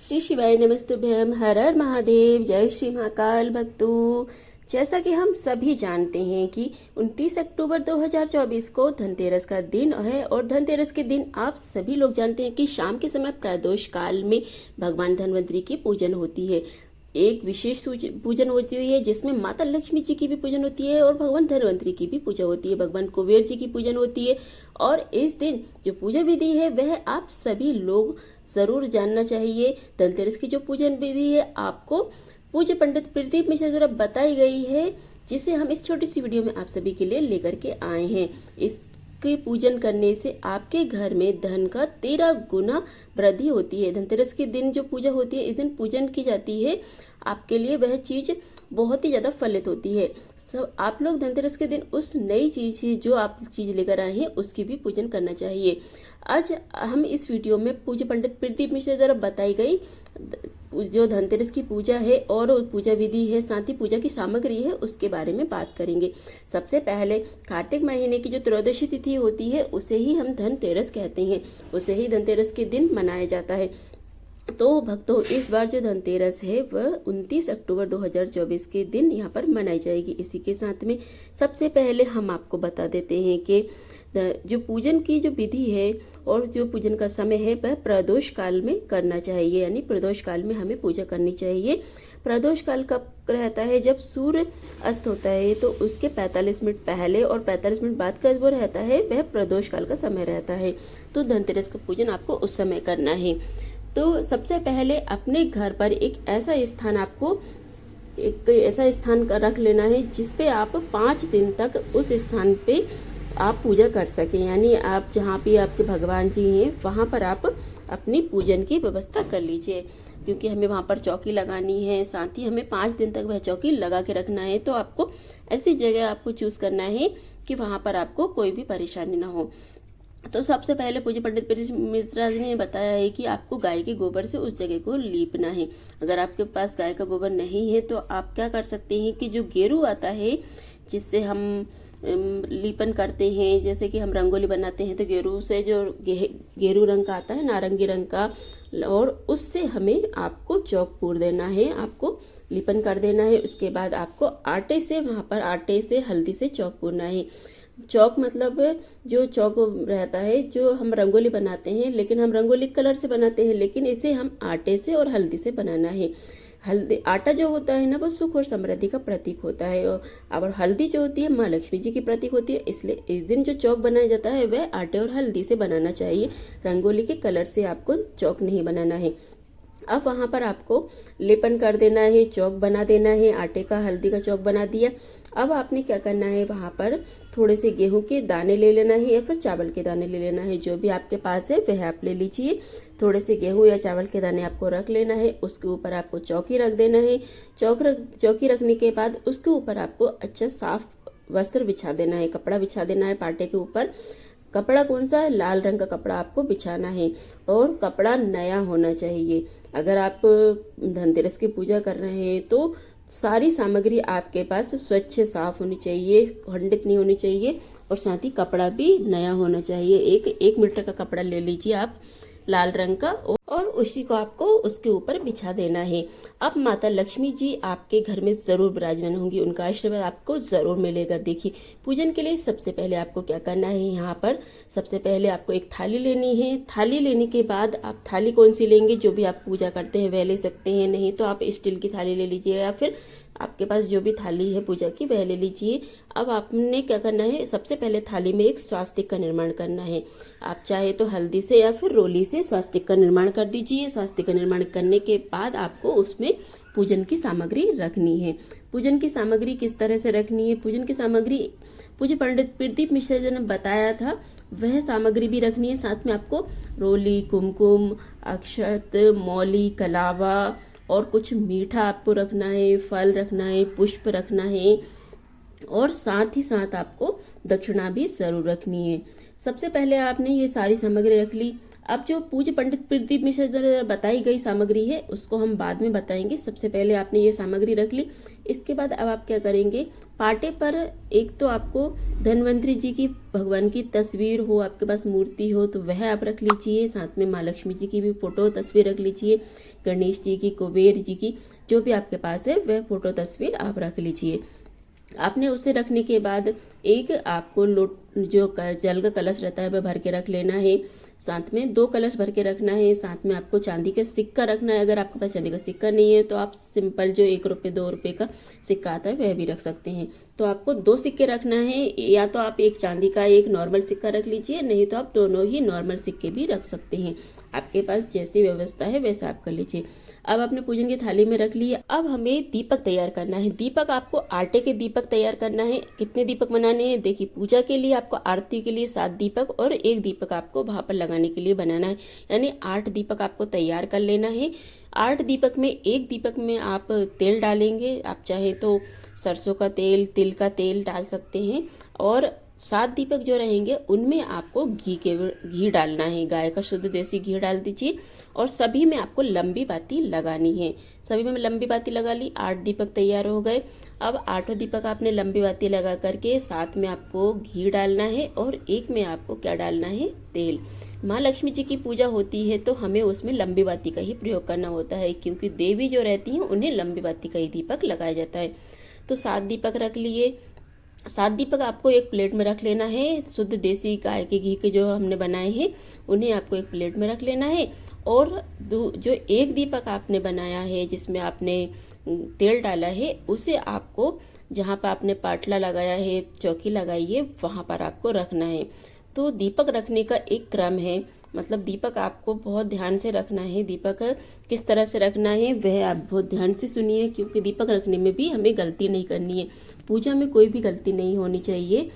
श्री शिवाय नमस्तुभ्यम। हर हर महादेव। जय श्री महाकाल भक्तों। जैसा कि हम सभी जानते हैं कि 29 अक्टूबर 2024 को धनतेरस का दिन है और धनतेरस के दिन आप सभी लोग जानते हैं कि शाम के समय प्रदोष काल में भगवान धन्वंतरी की पूजन होती है। एक विशेष पूजन होती है जिसमें माता लक्ष्मी जी की भी पूजन होती है और भगवान धन्वंतरी की भी पूजा होती है, भगवान कुबेर जी की पूजन होती है। और इस दिन जो पूजा विधि है वह आप सभी लोग जरूर जानना चाहिए। धनतेरस की जो पूजन विधि है आपको पूज्य पंडित प्रदीप मिश्रा द्वारा बताई गई है, जिसे हम इस छोटी सी वीडियो में आप सभी के लिए लेकर के आए हैं। इसके पूजन करने से आपके घर में धन का 13 गुना वृद्धि होती है। धनतेरस के दिन जो पूजा होती है, इस दिन पूजन की जाती है, आपके लिए वह चीज बहुत ही ज्यादा फलित होती है। सब आप लोग धनतेरस के दिन उस नई चीज जो आप चीज लेकर आए हैं उसकी भी पूजन करना चाहिए। आज हम इस वीडियो में पूज्य पंडित प्रदीप मिश्रा द्वारा बताई गई जो धनतेरस की पूजा है और पूजा विधि है, साथ ही पूजा की सामग्री है, उसके बारे में बात करेंगे। सबसे पहले कार्तिक महीने की जो त्रयोदशी तिथि होती है उसे ही हम धनतेरस कहते हैं, उसे ही धनतेरस के दिन मनाया जाता है। तो भक्तों, इस बार जो धनतेरस है वह 29 अक्टूबर 2024 के दिन यहाँ पर मनाई जाएगी। इसी के साथ में सबसे पहले हम आपको बता देते हैं कि जो पूजन की जो विधि है और जो पूजन का समय है वह प्रदोष काल में करना चाहिए, यानी प्रदोष काल में हमें पूजा करनी चाहिए। प्रदोष काल कब रहता है? जब सूर्य अस्त होता है तो उसके 45 मिनट पहले और 45 मिनट बाद का वो रहता है वह प्रदोष काल का समय रहता है। तो धनतेरस का पूजन आपको उस समय करना है। तो सबसे पहले अपने घर पर एक ऐसा स्थान रख लेना है जिसपे आप 5 दिन तक उस स्थान पे आप पूजा कर सकें, यानी आप जहाँ भी आपके भगवान जी हैं वहाँ पर आप अपनी पूजन की व्यवस्था कर लीजिए, क्योंकि हमें वहाँ पर चौकी लगानी है, साथ ही हमें 5 दिन तक वह चौकी लगा के रखना है। तो आपको ऐसी जगह आपको चूज करना है कि वहाँ पर आपको कोई भी परेशानी ना हो। तो सबसे पहले पूज्य पंडित मिश्रा जी ने बताया है कि आपको गाय के गोबर से उस जगह को लीपना है। अगर आपके पास गाय का गोबर नहीं है तो आप क्या कर सकते हैं कि जो गेरू आता है जिससे हम लीपन करते हैं, जैसे कि हम रंगोली बनाते हैं तो गेरू से जो गेरू रंग का आता है, नारंगी रंग का, और उससे हमें आपको चौक पूर देना है, आपको लीपन कर देना है। उसके बाद आपको आटे से वहाँ पर आटे से हल्दी से चौक पूरना है। चौक मतलब जो चौक रहता है जो हम रंगोली बनाते हैं, लेकिन हम रंगोली कलर से बनाते हैं, लेकिन इसे हम आटे से और हल्दी से बनाना है। हल्दी आटा जो होता है ना वो सुख और समृद्धि का प्रतीक होता है, और हल्दी जो होती है माँ लक्ष्मी जी की प्रतीक होती है। इसलिए इस दिन जो चौक बनाया जाता है वह आटे और हल्दी से बनाना चाहिए, रंगोली के कलर से आपको चौक नहीं बनाना है। अब वहाँ पर आपको लेपन कर देना है, चौक बना देना है, आटे का हल्दी का चौक बना दिया। अब आपने क्या करना है, वहाँ पर थोड़े से गेहूं के दाने ले लेना है या फिर चावल के दाने ले लेना है, जो भी आपके पास है वह आप ले लीजिए। थोड़े से गेहूं या चावल के दाने आपको रख लेना है। उसके ऊपर आपको चौकी रख देना है। चौकी रखने के बाद उसके ऊपर आपको अच्छा साफ वस्त्र बिछा देना है, कपड़ा बिछा देना है पाटे के ऊपर। कपड़ा कौन सा है? लाल रंग का कपड़ा आपको बिछाना है और कपड़ा नया होना चाहिए। अगर आप धनतेरस की पूजा कर रहे हैं तो सारी सामग्री आपके पास स्वच्छ साफ होनी चाहिए, खंडित नहीं होनी चाहिए, और साथ ही कपड़ा भी नया होना चाहिए। एक मीटर का कपड़ा ले लीजिए आप, लाल रंग का, और उसी को आपको उसके ऊपर बिछा देना है। अब माता लक्ष्मी जी आपके घर में जरूर विराजमान होंगी, उनका आशीर्वाद आपको जरूर मिलेगा। देखिए, पूजन के लिए सबसे पहले आपको क्या करना है, यहाँ पर सबसे पहले आपको एक थाली लेनी है। थाली लेने के बाद आप थाली कौन सी लेंगे, जो भी आप पूजा करते हैं वह ले सकते हैं, नहीं तो आप स्टील की थाली ले लीजिए या फिर आपके पास जो भी थाली है पूजा की वह ले लीजिए। अब आपने क्या करना है, सबसे पहले थाली में एक स्वास्तिक का निर्माण करना है। आप चाहे तो हल्दी से या फिर रोली से स्वास्तिक का निर्माण कर दीजिए। स्वास्तिक का निर्माण करने के बाद आपको उसमें पूजन की सामग्री रखनी है। पूजन की सामग्री किस तरह से रखनी है? पूजन की सामग्री पूज्य पंडित प्रदीप मिश्रा जी ने बताया था, वह सामग्री भी रखनी है। साथ में आपको रोली, कुमकुम, अक्षत, मौली, कलावा और कुछ मीठा आपको रखना है, फल रखना है, पुष्प रखना है, और साथ ही साथ आपको दक्षिणा भी जरूर रखनी है। सबसे पहले आपने ये सारी सामग्री रख ली। अब जो पूज्य पंडित प्रदीप मिश्र द्वारा बताई गई सामग्री है उसको हम बाद में बताएंगे। सबसे पहले आपने ये सामग्री रख ली। इसके बाद अब आप क्या करेंगे, पाटे पर एक तो आपको धन्वंतरी जी की, भगवान की तस्वीर हो, आपके पास मूर्ति हो तो वह आप रख लीजिए। साथ में माँ लक्ष्मी जी की भी फोटो तस्वीर रख लीजिए, गणेश जी की, कुबेर जी की, जो भी आपके पास है वह फोटो तस्वीर आप रख लीजिए। आपने उसे रखने के बाद एक आपको जो जल का कलश रहता है वह भर के रख लेना है। साथ में 2 कलश भर के रखना है। साथ में आपको चांदी का सिक्का रखना है। अगर आपके पास चांदी का सिक्का नहीं है तो आप सिंपल जो 1 रुपये 2 रुपये का सिक्का आता है वह भी रख सकते हैं। तो आपको 2 सिक्के रखना है, या तो आप एक चांदी का एक नॉर्मल सिक्का रख लीजिए, नहीं तो आप दोनों ही नॉर्मल सिक्के भी रख सकते हैं। आपके पास जैसी व्यवस्था है वैसा आप कर लीजिए। अब आपने पूजन की थाली में रख लिए। अब हमें दीपक तैयार करना है। दीपक आपको आटे के दीपक तैयार करना है। कितने दीपक बनाने हैं, देखिए पूजा के लिए आपको आरती के लिए 7 दीपक और 1 दीपक आपको वहां पर लगाने के लिए बनाना है, यानी 8 दीपक आपको तैयार कर लेना है। 8 दीपक में 1 दीपक में आप तेल डालेंगे। आप चाहे तो सरसों का तेल, तिल का तेल डाल सकते हैं। और 7 दीपक जो रहेंगे उनमें आपको घी डालना है। गाय का शुद्ध देसी घी डाल दीजिए और सभी में आपको लंबी बाती लगानी है। सभी में लंबी बाती लगा ली। 8 दीपक तैयार हो गए। अब 8वां दीपक आपने लंबी बाती लगा करके 7 में आपको घी डालना है और 1 में आपको क्या डालना है, तेल। माँ लक्ष्मी जी की पूजा होती है तो हमें उसमें लंबी बाती का ही प्रयोग करना होता है, क्योंकि देवी जो रहती हैं उन्हें लंबी बाती का ही दीपक लगाया जाता है। तो 7 दीपक रख लिए। 7 दीपक आपको एक प्लेट में रख लेना है। शुद्ध देसी गाय के घी के जो हमने बनाए हैं उन्हें आपको एक प्लेट में रख लेना है। और जो 1 दीपक आपने बनाया है जिसमें आपने तेल डाला है उसे आपको, जहाँ पर आपने पाटला लगाया है, चौकी लगाई है, वहाँ पर आपको रखना है। तो दीपक रखने का एक क्रम है, मतलब दीपक आपको बहुत ध्यान से रखना है। दीपक किस तरह से रखना है वह आप बहुत ध्यान से सुनिए, क्योंकि दीपक रखने में भी हमें गलती नहीं करनी है। पूजा में कोई भी गलती नहीं होनी चाहिए।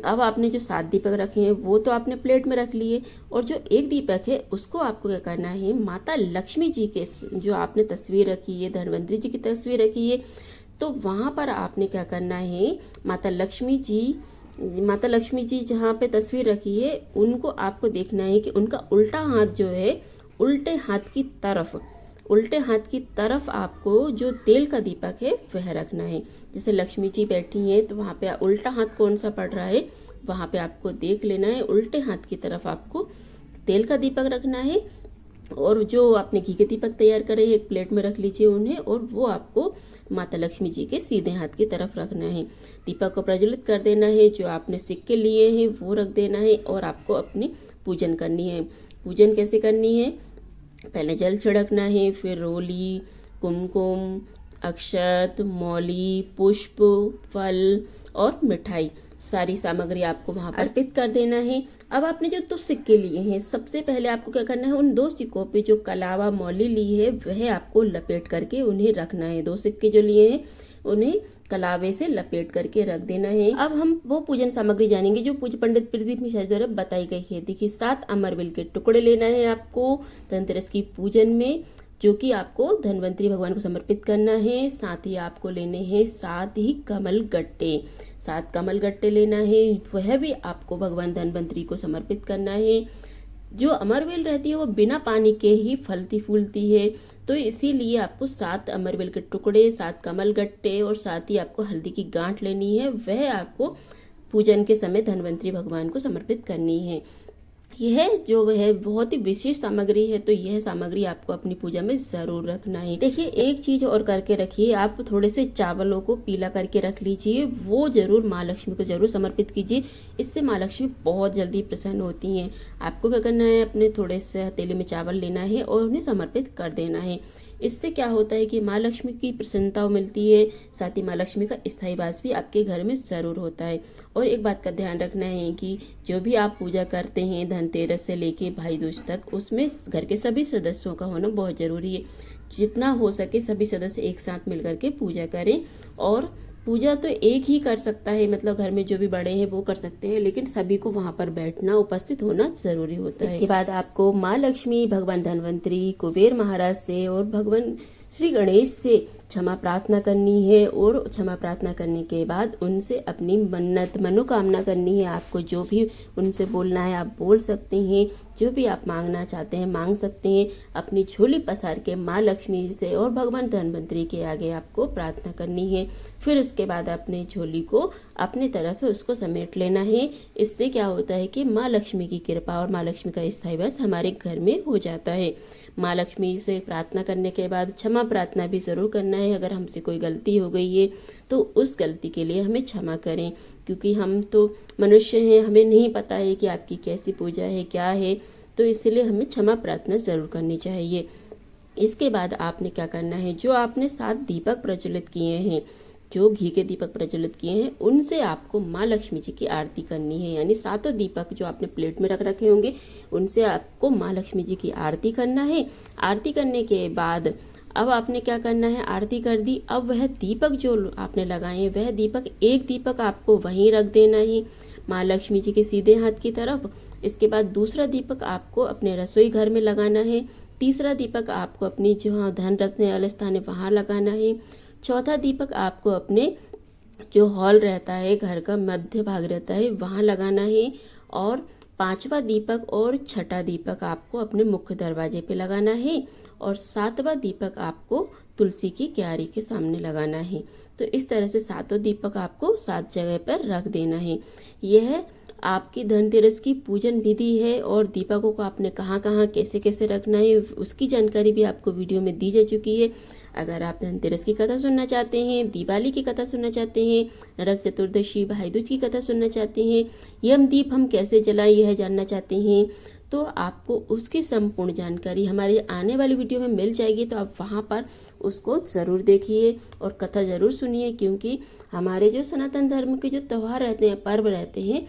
अब आपने जो 7 दीपक रखे हैं वो तो आपने प्लेट में रख लिए, और जो 1 दीपक है उसको आपको क्या करना है, माता लक्ष्मी जी के जो आपने तस्वीर रखी है, धन्वंतरी जी की तस्वीर रखी है, तो वहाँ पर आपने क्या करना है, माता लक्ष्मी जी जहाँ पे तस्वीर रखी है उनको आपको देखना है कि उनका उल्टा हाथ जो है, उल्टे हाथ की तरफ आपको जो तेल का दीपक है वह रखना है। जैसे लक्ष्मी जी बैठी हैं तो वहाँ पे उल्टा हाथ कौन सा पड़ रहा है वहाँ पे आपको देख लेना है। उल्टे हाथ की तरफ आपको तेल का दीपक रखना है। और जो आपने घी के दीपक तैयार करे एक प्लेट में रख लीजिए उन्हें, और वो आपको माता लक्ष्मी जी के सीधे हाथ की तरफ रखना है। दीपक को प्रज्वलित कर देना है। जो आपने सिक्के लिए हैं वो रख देना है और आपको अपनी पूजन करनी है। पूजन कैसे करनी है, पहले जल छिड़कना है, फिर रोली, कुमकुम, अक्षत, मौली, पुष्प, फल और मिठाई, सारी सामग्री आपको वहां पर अर्पित कर देना है। अब आपने जो 2 सिक्के लिए हैं, सबसे पहले आपको क्या करना है, उन 2 सिक्कों पे जो कलावा मौली ली है वह आपको लपेट करके उन्हें रखना है। 2 सिक्के जो लिए हैं उन्हें कलावे से लपेट करके रख देना है। अब हम वो पूजन सामग्री जानेंगे जो पूज्य पंडित प्रदीप मिश्र द्वारा बताई गई है। देखिए 7 अमरवेल के टुकड़े लेना है आपको धनतेरस की पूजन में, जो कि आपको धन्वंतरी भगवान को समर्पित करना है। साथ ही आपको लेने हैं 7 ही कमल गट्टे, 7 कमल गट्टे लेना है, वह भी आपको भगवान धन्वंतरी को समर्पित करना है। जो अमरवेल रहती है वो बिना पानी के ही फलती फूलती है, तो इसीलिए आपको 7 अमरवेल के टुकड़े, 7 कमल गट्टे और साथ ही आपको हल्दी की गांठ लेनी है, वह आपको पूजन के समय धन्वंतरी भगवान को समर्पित करनी है। यह जो है बहुत ही विशेष सामग्री है, तो यह सामग्री आपको अपनी पूजा में जरूर रखना है। देखिए एक चीज और करके रखिए, आप थोड़े से चावलों को पीला करके रख लीजिए, वो जरूर माँ लक्ष्मी को जरूर समर्पित कीजिए। इससे माँ लक्ष्मी बहुत जल्दी प्रसन्न होती हैं। आपको क्या करना है, अपने थोड़े से हथेली में चावल लेना है और उन्हें समर्पित कर देना है। इससे क्या होता है कि माँ लक्ष्मी की प्रसन्नता मिलती है, साथ ही माँ लक्ष्मी का स्थायी वास भी आपके घर में जरूर होता है। और एक बात का ध्यान रखना है कि जो भी आप पूजा करते हैं धनतेरस से लेके भाई दूज तक, उसमें घर के सभी सदस्यों का होना बहुत जरूरी है। जितना हो सके सभी सदस्य एक साथ मिलकर के पूजा करें। और पूजा तो एक ही कर सकता है, मतलब घर में जो भी बड़े हैं वो कर सकते हैं, लेकिन सभी को वहां पर बैठना, उपस्थित होना जरूरी होता है। इसके बाद आपको माँ लक्ष्मी, भगवान धन्वंतरी, कुबेर महाराज से और भगवान श्री गणेश से क्षमा प्रार्थना करनी है और क्षमा प्रार्थना करने के बाद उनसे अपनी मन्नत मनोकामना करनी है। आपको जो भी उनसे बोलना है आप बोल सकते हैं, जो भी आप मांगना चाहते हैं मांग सकते हैं। अपनी झोली पसार के माँ लक्ष्मी से और भगवान धन्वंतरी के आगे आपको प्रार्थना करनी है। फिर उसके बाद अपने झोली को अपनी तरफ उसको समेट लेना है। इससे क्या होता है कि माँ लक्ष्मी की कृपा और माँ लक्ष्मी का स्थायी वास हमारे घर में हो जाता है। माँ लक्ष्मी से प्रार्थना करने के बाद क्षमा प्रार्थना भी ज़रूर करना है। अगर हमसे कोई गलती हो गई है तो उस गलती के लिए हमें क्षमा करें, क्योंकि हम तो मनुष्य हैं, हमें नहीं पता है कि आपकी कैसी पूजा है क्या है, तो इसलिए हमें क्षमा प्रार्थना ज़रूर करनी चाहिए। इसके बाद आपने क्या करना है, जो आपने 7 दीपक प्रज्वलित किए हैं, जो घी के दीपक प्रज्वलित किए हैं, उनसे आपको माँ लक्ष्मी जी की आरती करनी है। यानी 7 दीपक जो आपने प्लेट में रख रखे होंगे उनसे आपको माँ लक्ष्मी जी की आरती करना है। आरती करने के बाद अब आपने क्या करना है, आरती कर दी, अब वह दीपक जो आपने लगाए हैं वह दीपक, एक दीपक आपको वहीं रख देना है माँ लक्ष्मी जी के सीधे हाथ की तरफ। इसके बाद दूसरा दीपक आपको अपने रसोई घर में लगाना है। तीसरा दीपक आपको अपनी जहाँ धन रखने वाला स्थान है वहाँ लगाना है। चौथा दीपक आपको अपने जो हॉल रहता है, घर का मध्य भाग रहता है, वहाँ लगाना है। और 5वां दीपक और 6ठा दीपक आपको अपने मुख्य दरवाजे पे लगाना है। और 7वां दीपक आपको तुलसी की क्यारी के सामने लगाना है। तो इस तरह से 7 दीपक आपको 7 जगह पर रख देना है। यह आपकी धनतेरस की पूजन विधि है। और दीपकों को आपने कहाँ कहाँ कैसे कैसे रखना है उसकी जानकारी भी आपको वीडियो में दी जा चुकी है। अगर आप धनतेरस की कथा सुनना चाहते हैं, दिवाली की कथा सुनना चाहते हैं, नरक चतुर्दशी भाई दूज की कथा सुनना चाहते हैं, यमदीप हम कैसे जलाएं यह जानना चाहते हैं, तो आपको उसकी संपूर्ण जानकारी हमारी आने वाली वीडियो में मिल जाएगी। तो आप वहाँ पर उसको ज़रूर देखिए और कथा ज़रूर सुनिए, क्योंकि हमारे जो सनातन धर्म के जो त्यौहार रहते हैं, पर्व रहते हैं,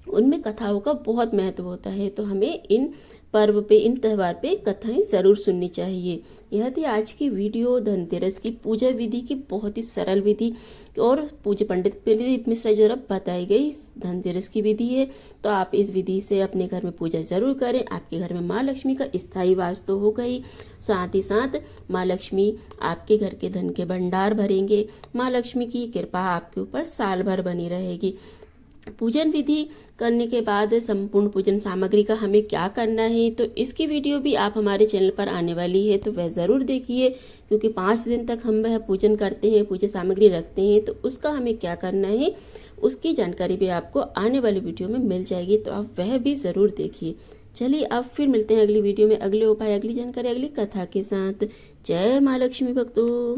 उनमें कथाओं का बहुत महत्व होता है। तो हमें इन पर्व पे, इन त्यौहार पे कथाएं ज़रूर सुननी चाहिए। यह थी आज की वीडियो धनतेरस की पूजा विधि की, बहुत ही सरल विधि और पूज्य पंडित प्रदीप मिश्रा जी द्वारा बताई गई धनतेरस की विधि है। तो आप इस विधि से अपने घर में पूजा ज़रूर करें। आपके घर में माँ लक्ष्मी का स्थायी वास तो हो गई, साथ ही साथ माँ लक्ष्मी आपके घर के धन के भंडार भरेंगे। माँ लक्ष्मी की कृपा आपके ऊपर साल भर बनी रहेगी। पूजन विधि करने के बाद संपूर्ण पूजन सामग्री का हमें क्या करना है, तो इसकी वीडियो भी आप हमारे चैनल पर आने वाली है, तो वह ज़रूर देखिए, क्योंकि 5 दिन तक हम वह पूजन करते हैं, पूजा सामग्री रखते हैं, तो उसका हमें क्या करना है उसकी जानकारी भी आपको आने वाली वीडियो में मिल जाएगी। तो आप वह भी ज़रूर देखिए। चलिए अब फिर मिलते हैं अगली वीडियो में, अगले उपाय, अगली जानकारी, अगली कथा के साथ। जय माँ लक्ष्मी भक्तों।